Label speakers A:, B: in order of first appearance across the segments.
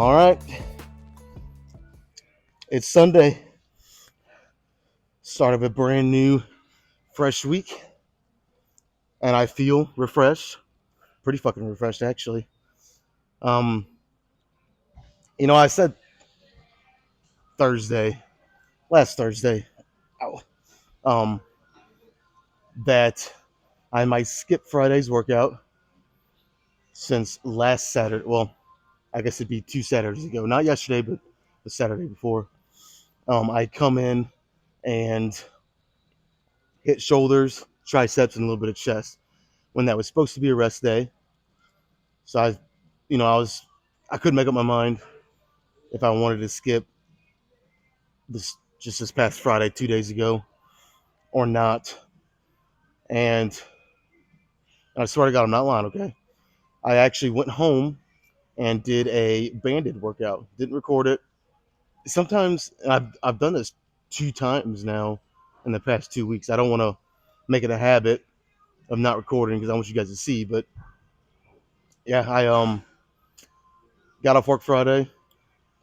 A: All right, it's Sunday, start of a brand new, fresh week, and I feel refreshed. Pretty fucking refreshed, actually. Um, I said Thursday, last Thursday, ow, um, that I might skip Friday's workout since last Saturday. Well, I guess it'd be 2 Saturdays ago, not yesterday, but the Saturday before. I come in and hit shoulders, triceps, and a little bit of chest when that was supposed to be a rest day. So I couldn't make up my mind if I wanted to skip this past Friday, 2 days ago, or not. And I swear to God, I'm not lying. Okay, I actually went home and did a banded workout. Didn't record it. Sometimes I've done this 2 times now in the past 2 weeks. I don't want to make it a habit of not recording because I want you guys to see. But yeah, I got off work Friday,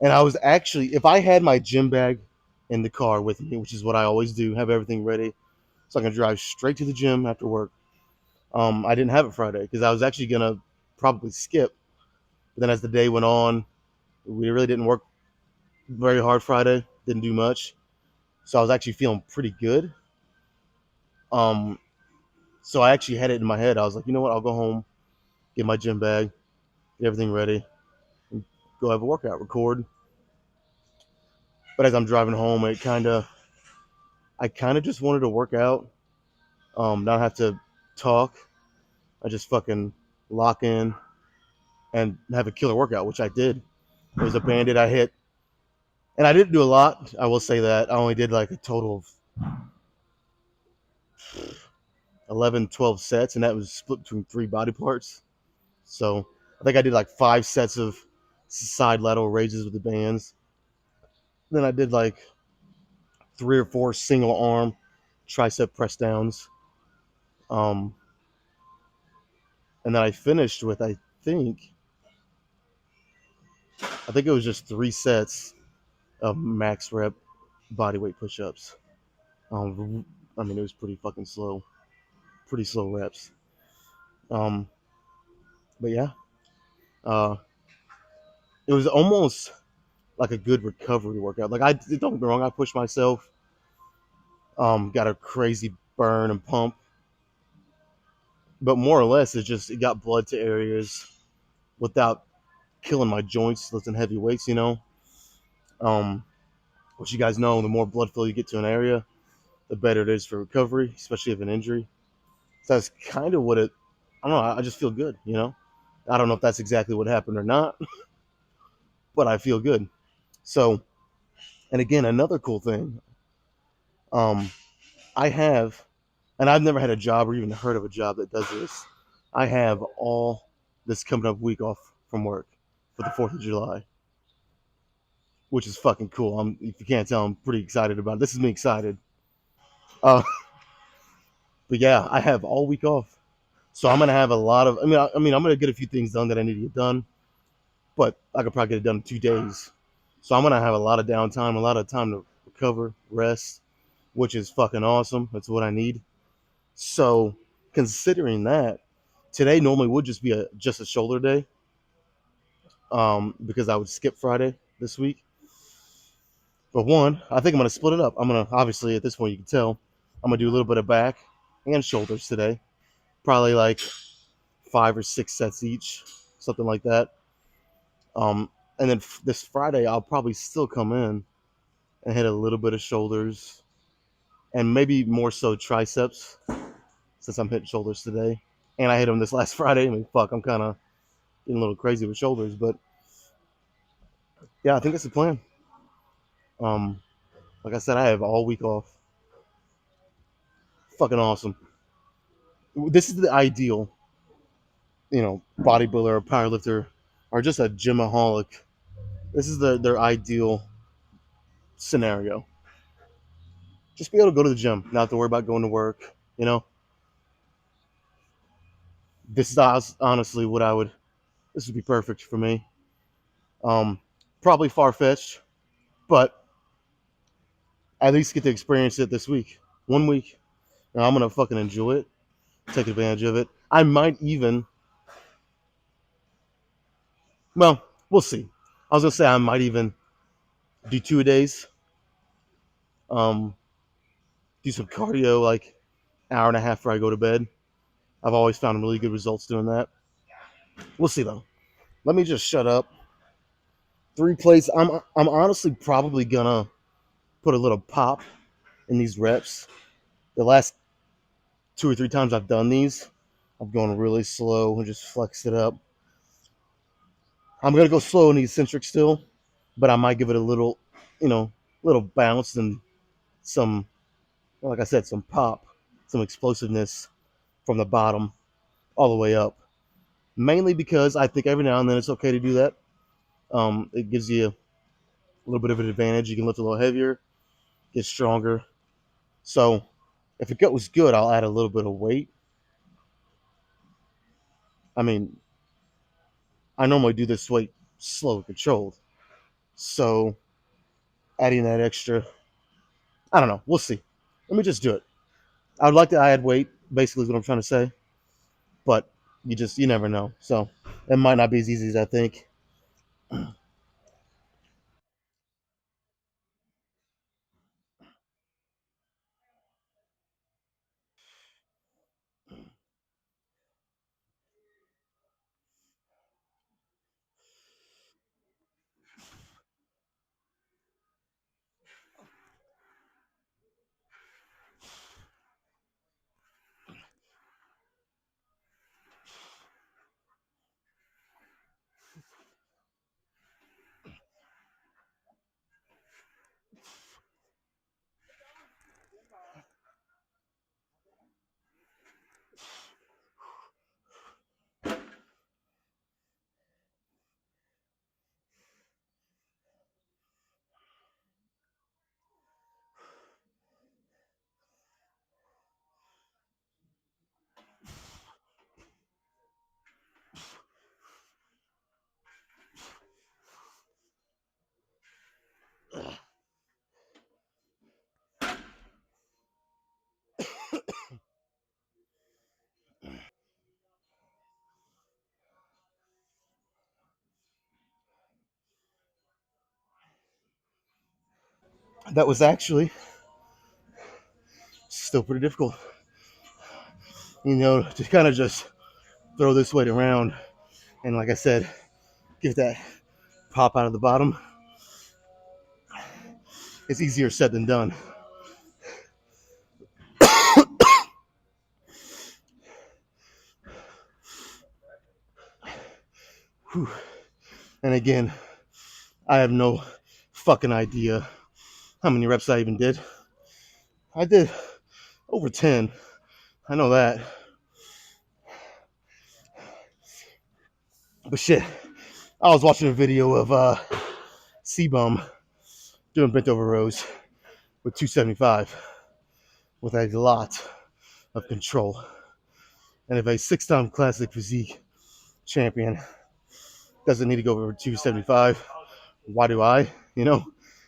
A: and I was actually, if I had my gym bag in the car with me, which is what I always do, have everything ready so I can drive straight to the gym after work. I didn't have it Friday because I was actually gonna probably skip. But then as the day went on, we really didn't work very hard Friday. Didn't do much, so I was actually feeling pretty good. Um, so I actually had it in my head. I was like, you know what? I'll go home, get my gym bag, get everything ready, and go have a workout, record. But as I'm driving home, I kind of just wanted to work out, not have to talk. I just fucking lock in and have a killer workout, which I did. It was a bandit I hit, and I didn't do a lot. I will say that I only did like a total of 11, 12 sets, and that was split between 3 body parts. So I think I did like 5 sets of side lateral raises with the bands. Then I did like 3 or 4 single arm tricep press downs. Um, and then I finished with I think it was just 3 sets of max rep bodyweight push-ups. I mean, it was pretty slow reps. Um, but yeah, uh, it was almost like a good recovery workout. Like, don't get me wrong, I pushed myself, got a crazy burn and pump, but more or less it got blood to areas without killing my joints lifting heavy weights. Um, which you guys know, the more blood flow you get to an area, the better it is for recovery, especially of an injury. So that's kind of what it. I don't know. I just feel good. I don't know if that's exactly what happened or not, but I feel good. So, and again, another cool thing. Um, I have, and I've never had a job or even heard of a job that does this. I have all this coming up week off from work for the 4th of July, which is fucking cool. If you can't tell, I'm pretty excited about it. This is me excited. Uh, but yeah, I have all week off. So I'm gonna have a lot of. I'm gonna get a few things done that I need to get done, but I could probably get it done in 2 days. So I'm gonna have a lot of downtime, a lot of time to recover, rest, which is fucking awesome. That's what I need. So considering that, today normally would just be just a shoulder day, because I would skip Friday this week. But one, I think I'm gonna split it up. I'm gonna, obviously at this point you can tell, I'm gonna do a little bit of back and shoulders today, probably like 5 or 6 sets each, something like that. And then this Friday I'll probably still come in and hit a little bit of shoulders and maybe more so triceps since I'm hitting shoulders today. And I hit them this last Friday. I mean, fuck, I'm kind of getting a little crazy with shoulders, but yeah, I think that's the plan. Um, like I said, I have all week off. Fucking awesome. This is the ideal, bodybuilder or powerlifter or just a gymaholic. This is their ideal scenario. Just be able to go to the gym, not have to worry about going to work. This is honestly what I would. This would be perfect for me. Probably far fetched, but at least get to experience it this week. 1 week. And I'm gonna fucking enjoy it, take advantage of it. I might even, well, we'll see. I was gonna say I might even do 2 days, um, do some cardio like hour and a half before I go to bed. I've always found really good results doing that. We'll see though. Let me just shut up. 3 plates. I'm honestly probably gonna put a little pop in these reps. The last 2 or 3 times I've done these, I'm going really slow and just flex it up. I'm gonna go slow in the eccentric still, but I might give it a little, little bounce and some, like I said, some pop, some explosiveness from the bottom all the way up. Mainly because I think every now and then it's okay to do that. It gives you a little bit of an advantage. You can lift a little heavier, get stronger. So if it goes good, I'll add a little bit of weight. I mean, I normally do this weight slow and controlled. So adding that extra, I don't know. We'll see. Let me just do it. I would like to add weight, basically is what I'm trying to say. But you never know. So it might not be as easy as I think. That was actually still pretty difficult. To kind of just throw this weight around and, like I said, give that pop out of the bottom. It's easier said than done. Whew. And again, I have no fucking idea how many reps I even did. I did over 10. I know that. But shit, I was watching a video of Cbum doing bent over rows with 275 with a lot of control. And if a 6-time classic physique champion doesn't need to go over 275, why do I?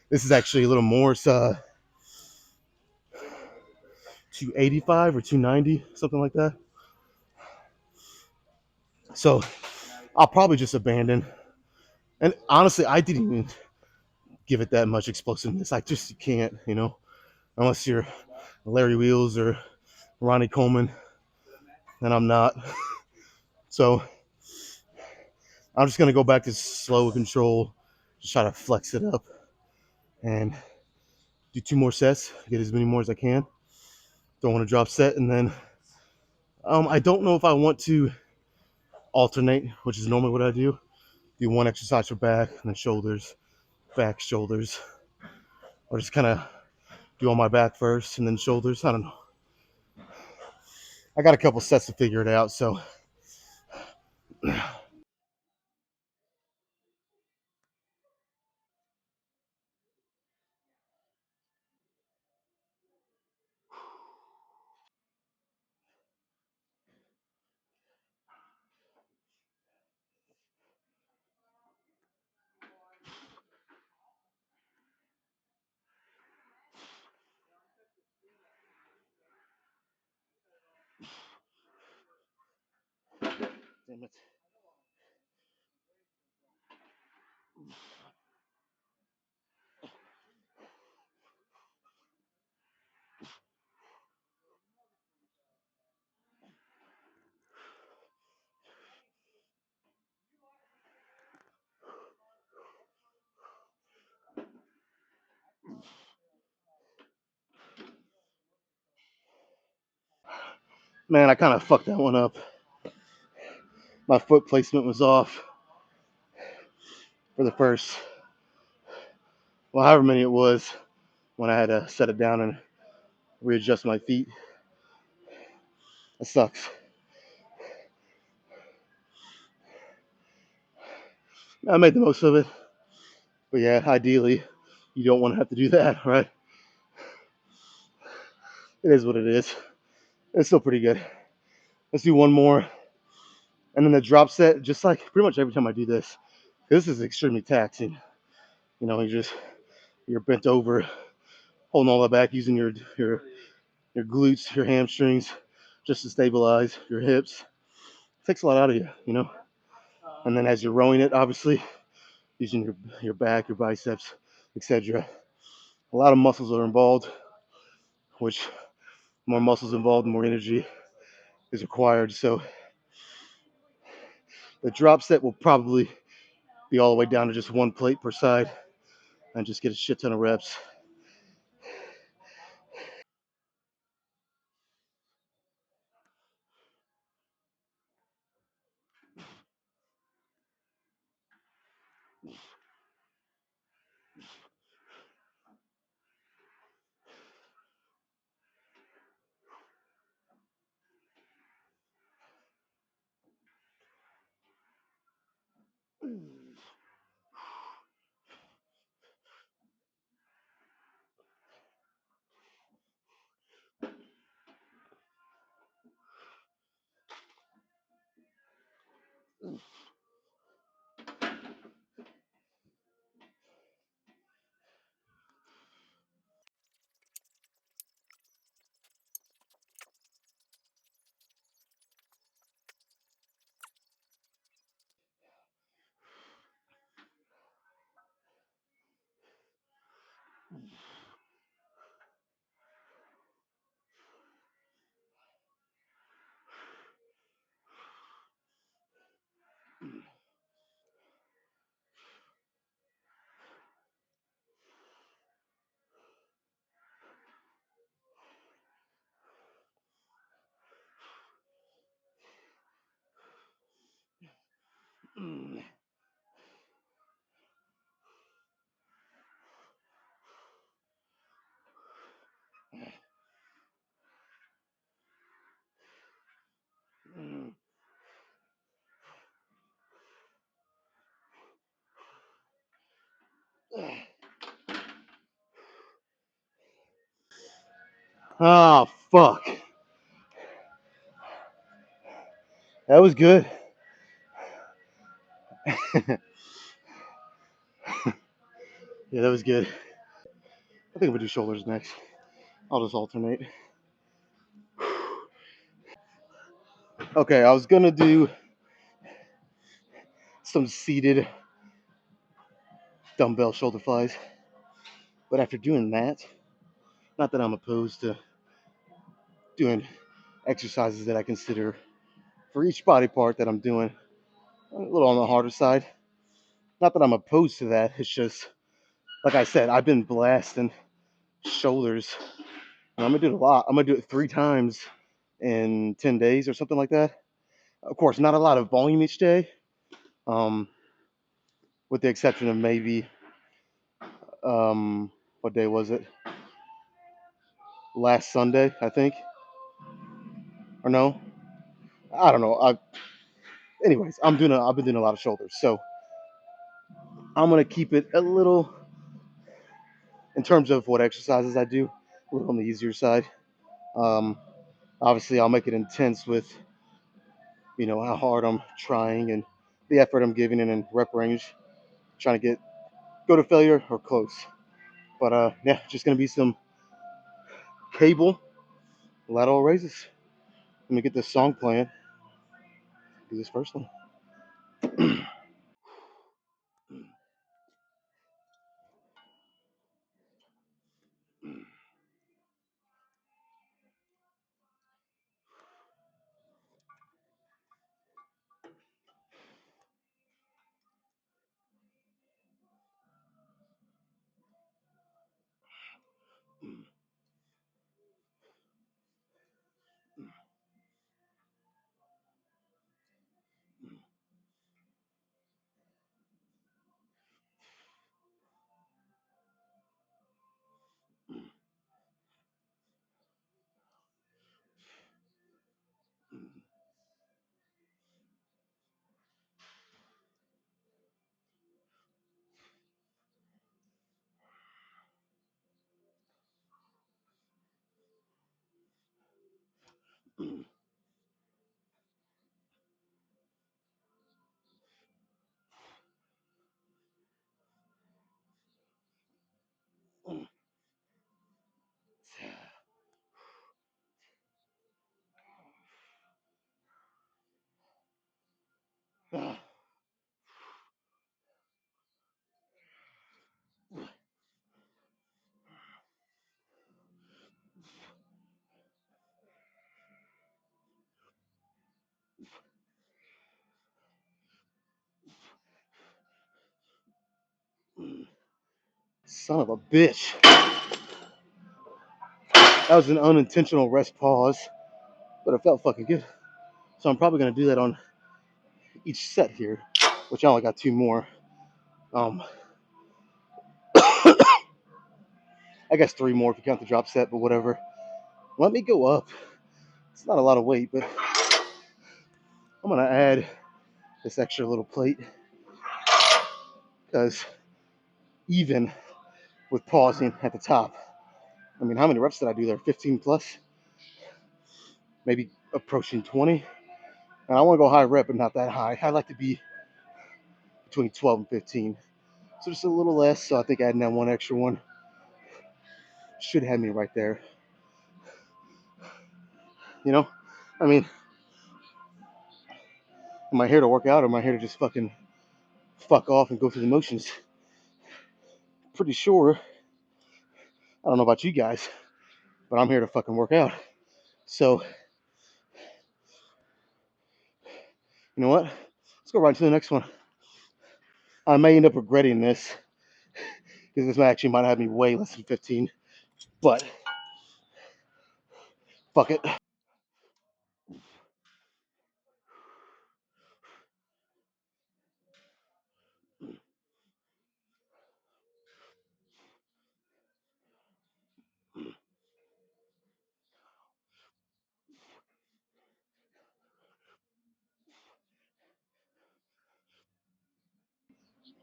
A: This is actually a little more. It's 285 or 290, something like that. So I'll probably just abandon. And honestly, I didn't even give it that much explosiveness. I just can't, unless you're Larry Wheels or Ronnie Coleman, and I'm not. So I'm just gonna go back to slow control, just try to flex it up, and do 2 more sets, get as many more as I can. Don't want to drop set, and then I don't know if I want to alternate, which is normally what I do. Do one exercise for back and then shoulders, back, shoulders, or just kind of do all my back first and then shoulders. I don't know. I got a couple sets to figure it out, so Damn it. Man, I kind of fucked that one up. My foot placement was off for the first, well, however many it was when I had to set it down and readjust my feet. That sucks. I made the most of it. But yeah, ideally, you don't want to have to do that, right? It is what it is. It's still pretty good. Let's do one more. And then the drop set, just like pretty much every time I do this, this is extremely taxing. You know, you're bent over, holding all that back, using your glutes, your hamstrings, just to stabilize your hips. It takes a lot out of you, you know. And then as you're rowing it, obviously, using your back, your biceps, etc. A lot of muscles are involved, which more muscles involved, more energy is required. So the drop set will probably be all the way down to just one plate per side and just get a shit ton of reps. Oh, fuck. That was good. Yeah, that was good. I think we'll do shoulders next. I'll just alternate. Okay, I was gonna do some seated dumbbell shoulder flies, but after doing that, not that I'm opposed to doing exercises that I consider for each body part that I'm doing a little on the harder side. Not that I'm opposed to that. It's just, like I said, I've been blasting shoulders. And I'm gonna do it a lot. I'm gonna do it 3 times in 10 days or something like that. Of course, not a lot of volume each day, um, with the exception of maybe, what day was it? Last Sunday, I think, or no? I don't know. Anyways, I've been doing a lot of shoulders, so I'm gonna keep it a little in terms of what exercises I do, a little on the easier side. Um, Obviously, I'll make it intense with how hard I'm trying and the effort I'm giving in rep range, trying to go to failure or close. But yeah, just gonna be some cable lateral raises. Let me get this song playing. Do this first one. Son of a bitch. That was an unintentional rest pause, but it felt fucking good. So I'm probably gonna do that on each set here, which I only got two more. Um, I guess three more if you count the drop set, but whatever. Let me go up. It's not a lot of weight, but I'm gonna add this extra little plate because even with pausing at the top, I mean, how many reps did I do there? 15 plus, maybe approaching 20. And I want to go high rep, but not that high. I like to be between 12 and 15. So just a little less. So I think adding that one extra one should have me right there. You know, I mean, am I here to work out or am I here to just fucking fuck off and go through the motions? Pretty sure. I don't know about you guys, but I'm here to fucking work out. So, you know what? Let's go right to the next one. I may end up regretting this because this actually might have me way less than 15, but fuck it.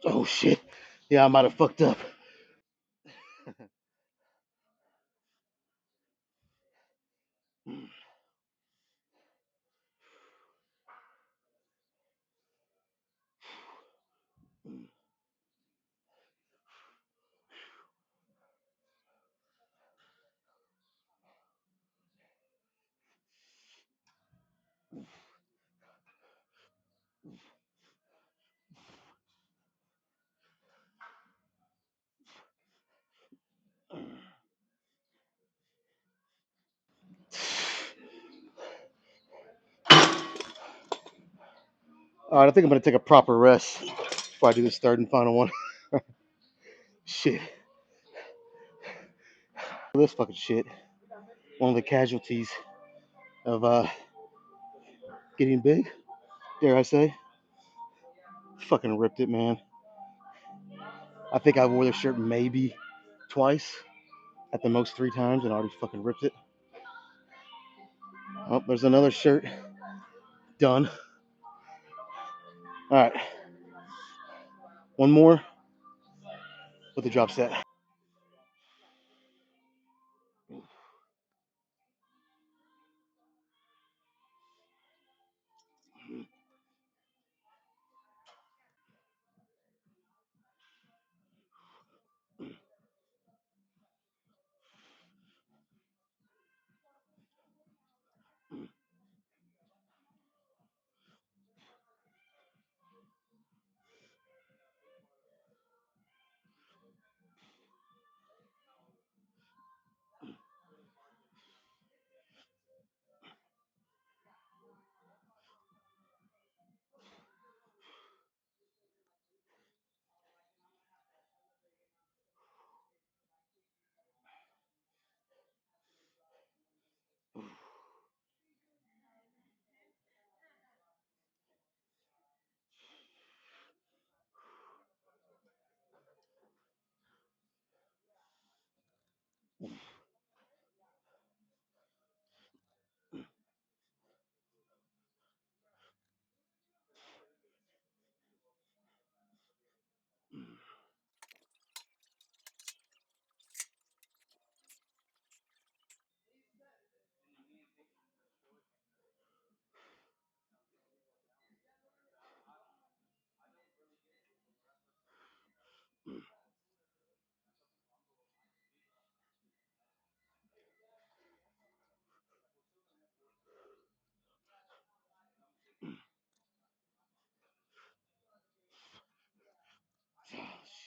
A: Oh shit. Yeah, I might have fucked up. All right, I think I'm gonna take a proper rest before I do this third and final one. Shit. This fucking shit. One of the casualties of getting big, dare I say. Fucking ripped it, man. I think I wore this shirt maybe twice, at the most three times, and I already fucking ripped it. Oh, there's another shirt. Done. All right. One more with the drop set.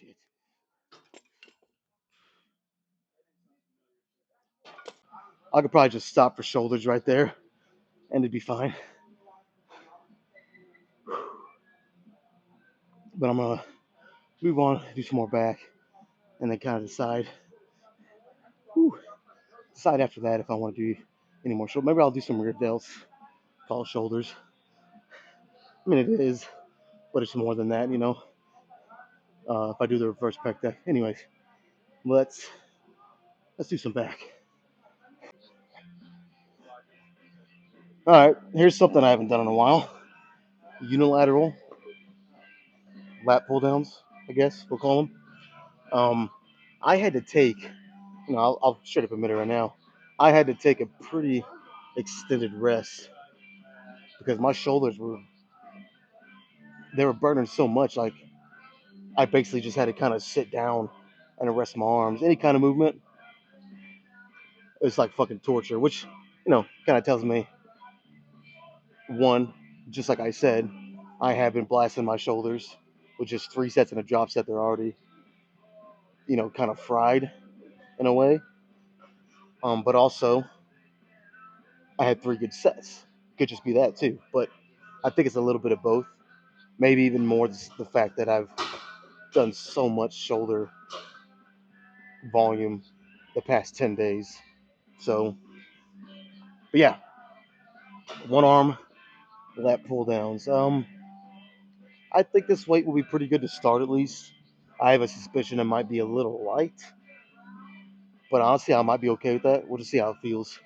A: Shit. I could probably just stop for shoulders right there, and it'd be fine. But I'm gonna move on, do some more back, and then kind of whew, decide after that if I want to do any more shoulder. Maybe I'll do some rear delts, call shoulders. I mean, it is, but it's more than that, you know. If I do the reverse pec deck, anyways, let's let's do some back. All right, here's something I haven't done in a while: unilateral lat pull downs. I guess we'll call them. I had to take, I'll straight up admit it right now. I had to take a pretty extended rest because my shoulders were burning so much. Like I basically just had to kind of sit down and rest my arms. Any kind of movement, it's like fucking torture. Which kind of tells me one, just like I said, I have been blasting my shoulders with just 3 sets and a drop set. They're already kind of fried in a way. But also I had 3 good sets. Could just be that too, but I think it's a little bit of both. Maybe even more the fact that I've done so much shoulder volume the past 10 days. So, but yeah, one arm lat pull downs. I think this weight will be pretty good to start at least. I have a suspicion it might be a little light, but honestly, I might be okay with that. We'll just see how it feels.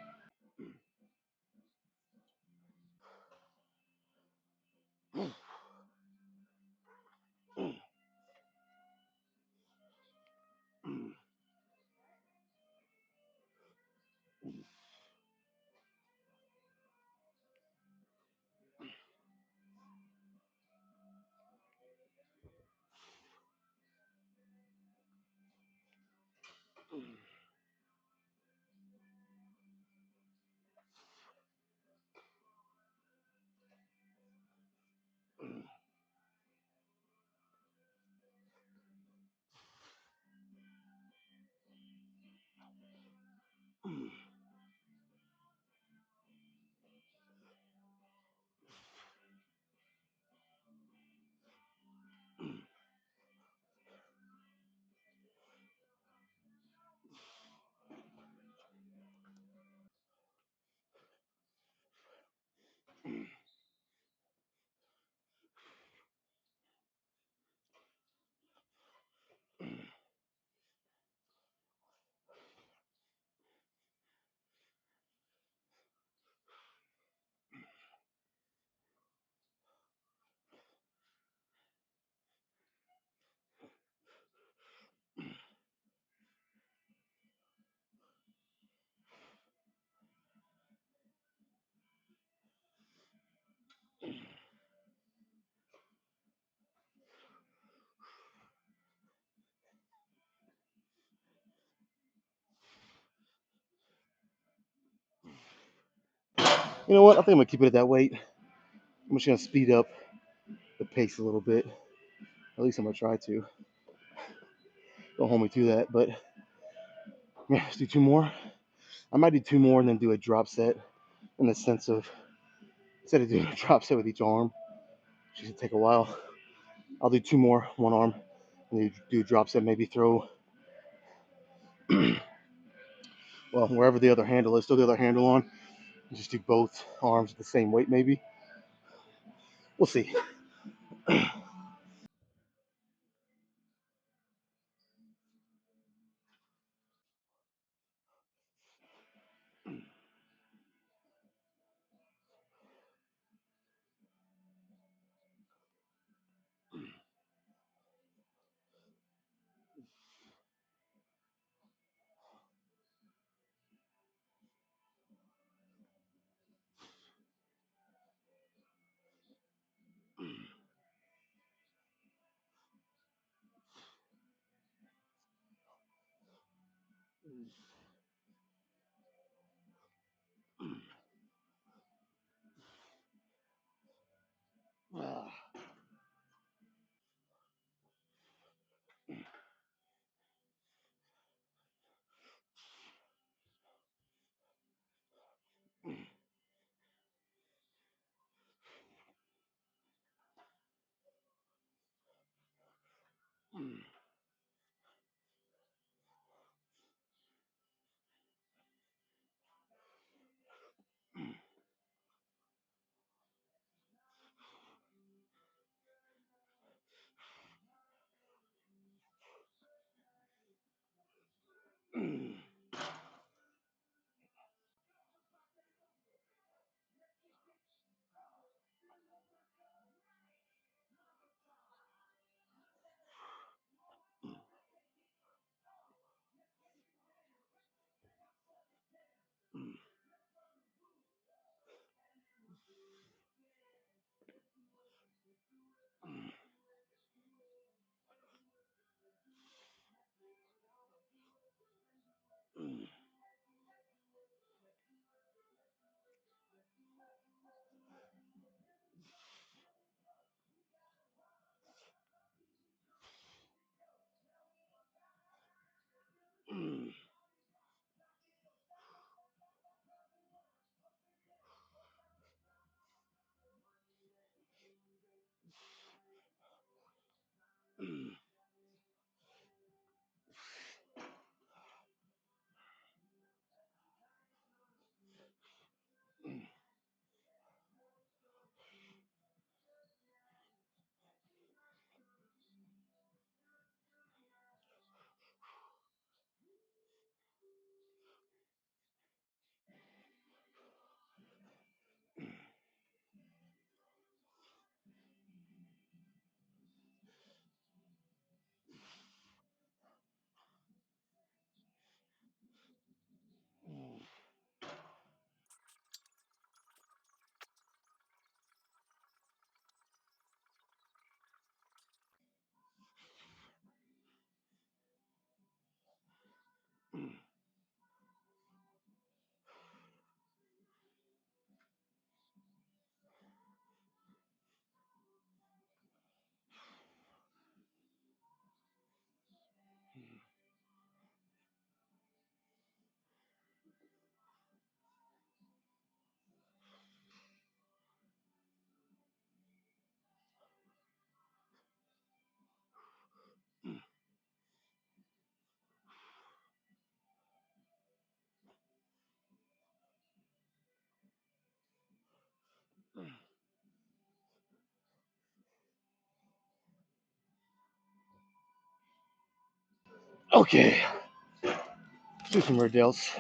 A: You know what? I think I'm gonna keep it at that weight. I'm just gonna speed up the pace a little bit. At least I'm gonna try to. Don't hold me to that, but yeah, let's do 2 more. I might do 2 more and then do a drop set in the sense of instead of doing a drop set with each arm, which is gonna take a while. I'll do 2 more, one arm, and then do a drop set. Maybe throw well wherever the other handle is, throw the other handle on, and just do both arms at the same weight. Maybe we'll see. Okay, let's do some Airedales.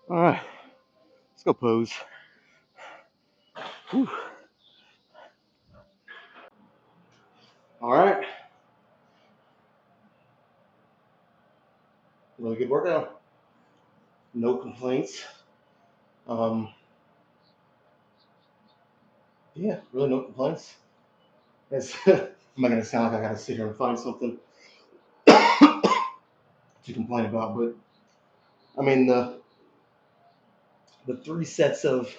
A: All right, let's go pose. Whew. All right, really good workout. No complaints. Um, yeah, really no complaints. It's, I'm not gonna sound like I gotta sit here and find something to complain about, but I mean the three sets of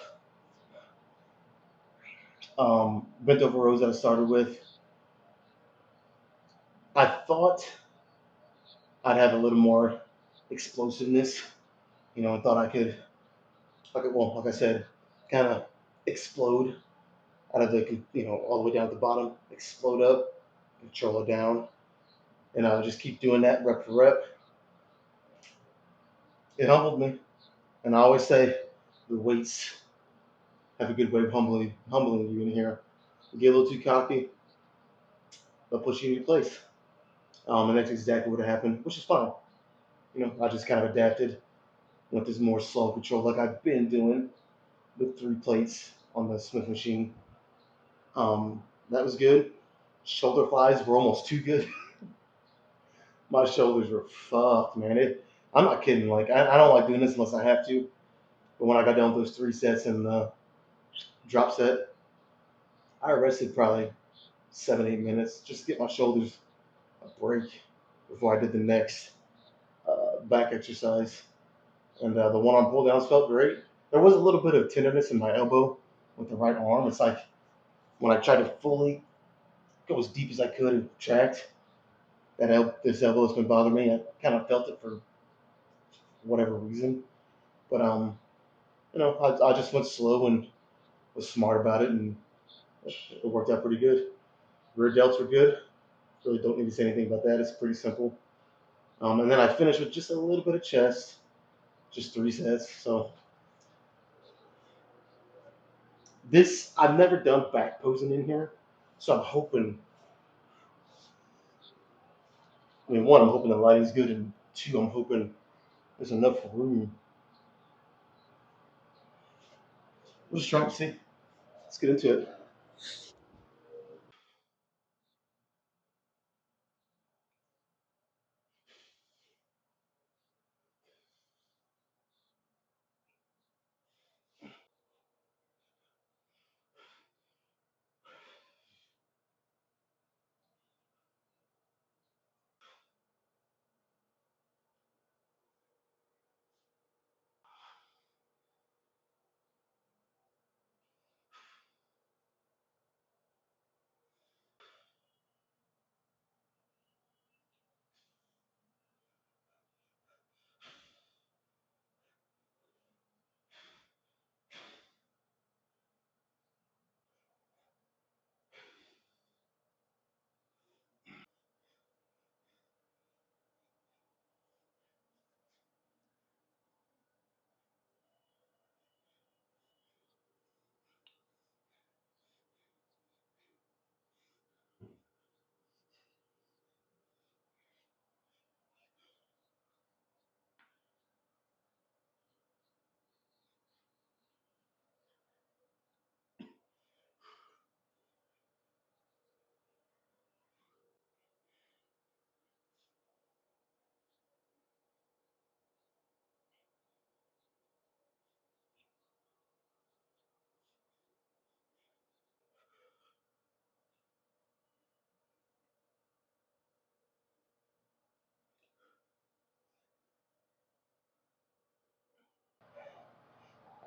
A: bent over rows that I started with, I thought I'd have a little more explosiveness. I thought well, like I said, kind of explode out of all the way down at the bottom, explode up, control it down, and I'll just keep doing that rep for rep. It humbled me, and I always say the weights have a good way of humbling you in here. You get a little too cocky, they'll push you in your place. And that's exactly what happened, which is fine. I just kind of adapted, went this more slow control like I've been doing with 3 plates on the Smith machine. That was good. Shoulder flies were almost too good. My shoulders were fucked, man. I'm not kidding. Like I don't like doing this unless I have to. But when I got done with those 3 sets and the drop set, I rested probably 7, 8 minutes just to get my shoulders a break before I did the next back exercise. And the one arm pull downs felt great. There was a little bit of tenderness in my elbow with the right arm. It's like when I tried to fully go as deep as I could and contract, this elbow has been bothering me. I kind of felt it for whatever reason, but I just went slow and was smart about it, and it worked out pretty good. Rear delts were good. Really don't need to say anything about that. It's pretty simple. And then I finished with just a little bit of chest, just 3 sets. So this I've never done back posing in here, so I'm hoping. I mean, one, I'm hoping the lighting's good, and two, I'm hoping there's enough room. We're just trying to see. Let's get into it.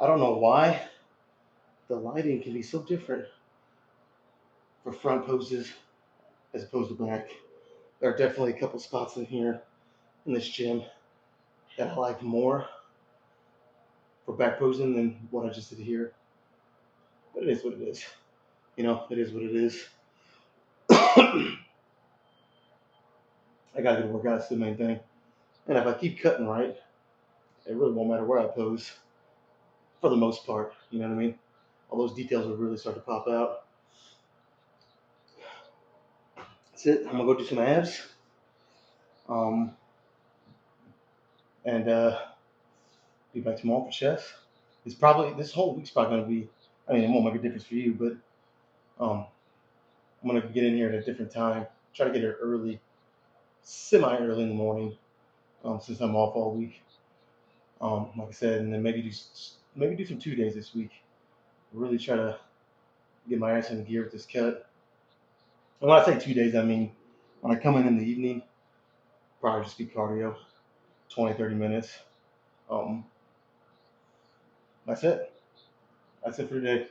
A: I don't know why the lighting can be so different for front poses as opposed to back. There are definitely a couple spots in here in this gym that I like more for back posing than what I just did here. But it is what it is. It is what it is. I got to get a workout. That's the main thing. And if I keep cutting right, it really won't matter where I pose for the most part. You know what I mean? All those details will really start to pop out. That's it. I'm gonna go do some abs. Um, and Be back tomorrow for chess. It's probably this whole week's probably gonna be. I mean, it won't make a difference for you, but I'm gonna get in here at a different time. Try to get here early, semi-early in the morning, since I'm off all week. Like I said, and then maybe do some 2 days this week. Really try to get my ass in gear with this cut. And when I say 2 days, I mean when I come in the evening, probably just be cardio, 20, 30 minutes. Um, that's it. That's it for today.